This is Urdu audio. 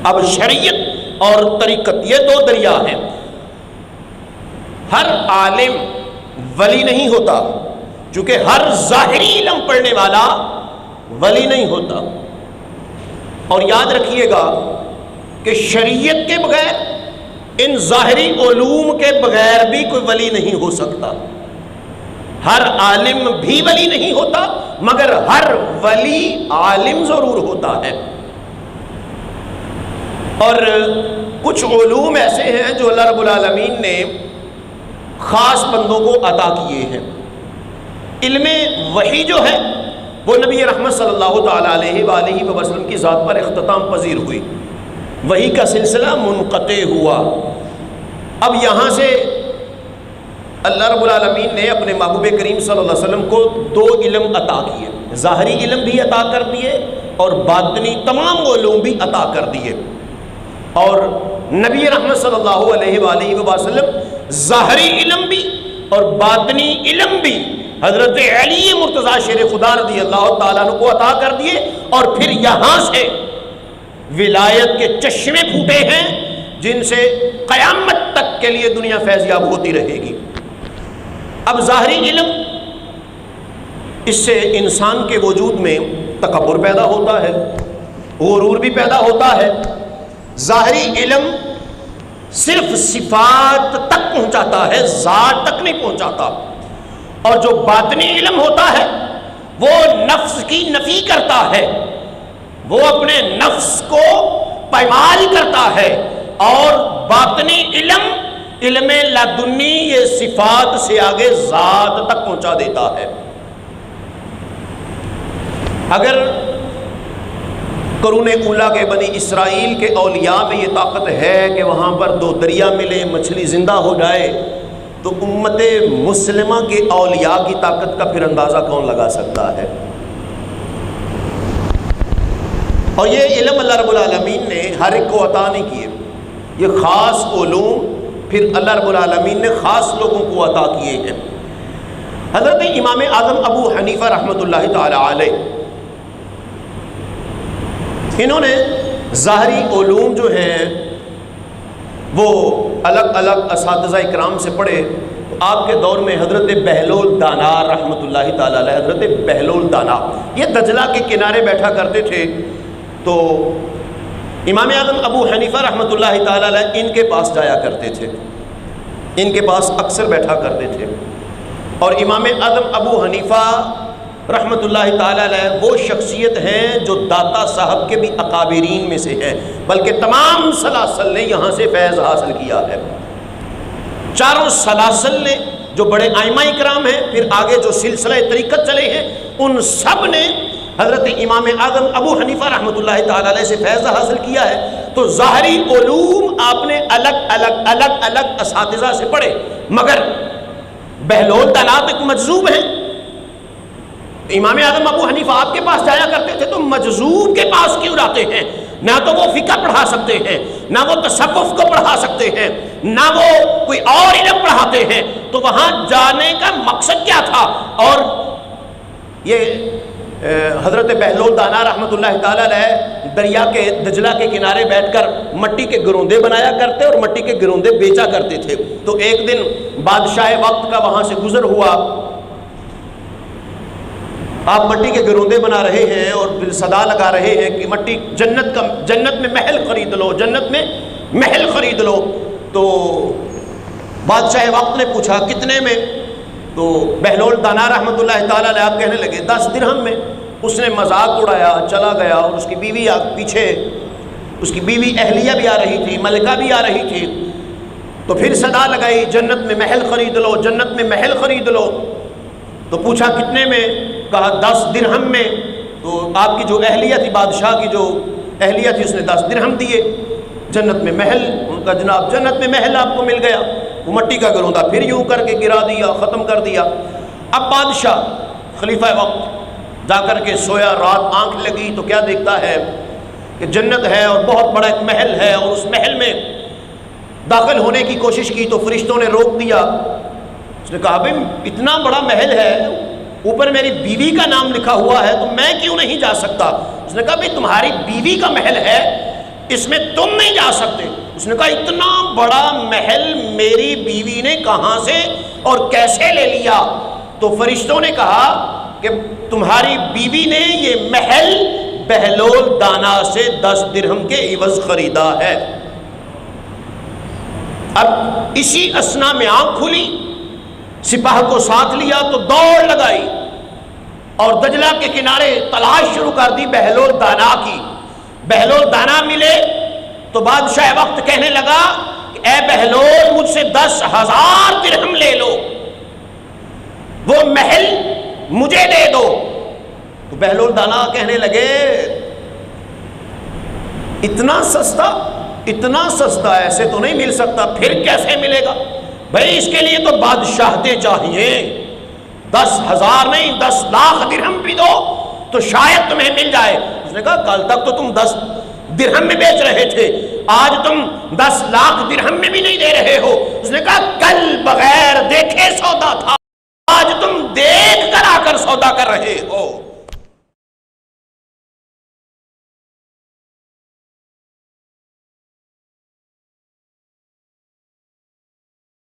اب شریعت اور طریقت یہ دو دریا ہیں. ہر عالم ولی نہیں ہوتا، چونکہ ہر ظاہری علم پڑھنے والا ولی نہیں ہوتا. اور یاد رکھیے گا کہ شریعت کے بغیر، ان ظاہری علوم کے بغیر بھی کوئی ولی نہیں ہو سکتا. ہر عالم بھی ولی نہیں ہوتا، مگر ہر ولی عالم ضرور ہوتا ہے. اور کچھ علوم ایسے ہیں جو اللہ رب العالمین نے خاص بندوں کو عطا کیے ہیں. علم وحی جو ہے وہ نبی رحمت صلی اللہ تعالی علیہ وآلہ وسلم کی ذات پر اختتام پذیر ہوئی، وحی کا سلسلہ منقطع ہوا. اب یہاں سے اللہ رب العالمین نے اپنے محبوب کریم صلی اللہ علیہ وسلم کو دو علم عطا کیے، ظاہری علم بھی عطا کر دیے اور باطنی تمام علوم بھی عطا کر دیے. اور نبی رحمت صلی اللہ علیہ وآلہ وسلم ظاہری علم بھی اور باطنی علم بھی حضرت علی مرتضیٰ شیر خدا رضی اللہ تعالیٰ عنہ کو عطا کر دیے. اور پھر یہاں سے ولایت کے چشمے پھوٹے ہیں جن سے قیامت تک کے لیے دنیا فیضیاب ہوتی رہے گی. اب ظاہری علم، اس سے انسان کے وجود میں تکبر پیدا ہوتا ہے، غرور بھی پیدا ہوتا ہے. ظاہری علم صرف صفات تک پہنچاتا ہے، ذات تک نہیں پہنچاتا. اور جو باطنی علم ہوتا ہے وہ نفس کی نفی کرتا ہے، وہ اپنے نفس کو پائمال کرتا ہے. اور باطنی علم، علم لدنی، یہ صفات سے آگے ذات تک پہنچا دیتا ہے. اگر قرون اولیٰ کے بنی اسرائیل کے اولیاء میں یہ طاقت ہے کہ وہاں پر دو دریا ملے، مچھلی زندہ ہو جائے، تو امت مسلمہ کے اولیاء کی طاقت کا پھر اندازہ کون لگا سکتا ہے؟ اور یہ علم اللہ رب العالمین نے ہر ایک کو عطا نہیں کیے، یہ خاص علوم پھر اللہ رب العالمین نے خاص لوگوں کو عطا کیے ہیں. حضرت امام اعظم ابو حنیفہ رحمۃ اللہ تعالی علیہ، انہوں نے ظاہری علوم جو ہیں وہ الگ الگ اساتذہ اکرام سے پڑھے. تو آپ کے دور میں حضرت بہلول دانا رحمۃ اللہ تعالی علیہ، حضرت بہلول دانا یہ دجلہ کے کنارے بیٹھا کرتے تھے. تو امام اعظم ابو حنیفہ رحمۃ اللہ تعالی علیہ ان کے پاس جایا کرتے تھے، ان کے پاس اکثر بیٹھا کرتے تھے. اور امام اعظم ابو حنیفہ رحمۃ اللہ تعالی علیہ وہ شخصیت ہیں جو داتا صاحب کے بھی اکابرین میں سے ہیں، بلکہ تمام سلاسل نے یہاں سے فیض حاصل کیا ہے. چاروں سلاسل نے جو بڑے ائمہ اکرام ہیں، پھر آگے جو سلسلہ طریقت چلے ہیں، ان سب نے حضرت امام اعظم ابو حنیفہ رحمۃ اللہ تعالی علیہ سے فیض حاصل کیا ہے. تو ظاہری علوم آپ نے الگ الگ اساتذہ سے پڑھے، مگر بہلول دانا ایک مجذوب ہیں. امام اعظم ابو حنیفہ آپ کے پاس جایا کرتے تھے، تو مجذوب کے پاس کیوں جاتے ہیں؟ نہ تو وہ فقہ پڑھا سکتے ہیں، نہ وہ تصوف کو پڑھا سکتے ہیں، نہ وہ کوئی اور علم پڑھاتے ہیں. تو وہاں جانے کا مقصد کیا تھا؟ اور یہ حضرت بہلول دانا رحمۃ اللہ تعالی علیہ دریا کے دجلہ کے کنارے بیٹھ کر مٹی کے گروندے بنایا کرتے اور مٹی کے گروندے بیچا کرتے تھے. تو ایک دن بادشاہ وقت کا وہاں سے گزر ہوا، آپ مٹی کے گروندے بنا رہے ہیں اور پھر صدا لگا رہے ہیں کہ مٹی جنت میں محل خرید لو، جنت میں محل خرید لو. تو بادشاہ وقت نے پوچھا کتنے میں؟ تو بہلول دانا رحمۃ اللہ تعالی علیہ آپ کہنے لگے 10 درہم میں. اس نے مذاق اڑایا، چلا گیا، اور اس کی بیوی پیچھے، اس کی بیوی اہلیہ بھی آ رہی تھی، ملکہ بھی آ رہی تھی. تو پھر صدا لگائی جنت میں محل خرید لو، جنت میں محل خرید لو. تو پوچھا کتنے میں؟ کہا 10 درہم میں. تو آپ کی جو اہلیہ تھی، بادشاہ کی جو اہلیہ تھی، اس نے 10 درہم دیے. جنت میں محل، ان کا جناب جنت میں محل آپ کو مل گیا. وہ مٹی کا گروندا پھر یوں کر کے گرا دیا، ختم کر دیا. اب بادشاہ خلیفہ وقت جا کر کے سویا، رات آنکھ لگی تو کیا دیکھتا ہے کہ جنت ہے اور بہت بڑا ایک محل ہے، اور اس محل میں داخل ہونے کی کوشش کی تو فرشتوں نے روک دیا. اس نے کہا بھائی اتنا بڑا محل ہے، اوپر میری بیوی کا نام لکھا ہوا ہے، تو میں کیوں نہیں جا سکتا؟ اس نے کہا بھائی تمہاری بیوی کا محل ہے، اس میں تم نہیں جا سکتے۔ اس نے کہا اتنا بڑا محل میری بیوی نے کہاں سے اور کیسے لے لیا؟ تو فرشتوں نے کہا کہ تمہاری بیوی نے یہ محل بہلول دانا سے 10 درہم کے عوض خریدا ہے۔ اب اسی اسنا میں آنکھ کھلی، سپاہ کو ساتھ لیا تو دوڑ لگائی اور دجلہ کے کنارے تلاش شروع کر دی بہلول دانا کی۔ بہلول دانا ملے تو بادشاہ وقت کہنے لگا کہ اے بہلول مجھ سے 10,000 درہم لے لو، وہ محل مجھے دے دو۔ تو بہلول دانا کہنے لگے اتنا سستا ایسے تو نہیں مل سکتا، پھر کیسے ملے گا؟ بھئی اس کے لیے تو بادشاہتیں چاہیے، 10,000 نہیں 10 لاکھ درہم بھی دو تو شاید تمہیں مل جائے۔ اس نے کہا کل تک تو تم 10 درہم میں بیچ رہے تھے، آج تم 10 لاکھ درہم میں بھی نہیں دے رہے ہو۔ اس نے کہا کل بغیر دیکھے سودا تھا، آج تم دیکھ کر آ کر سودا کر رہے ہو۔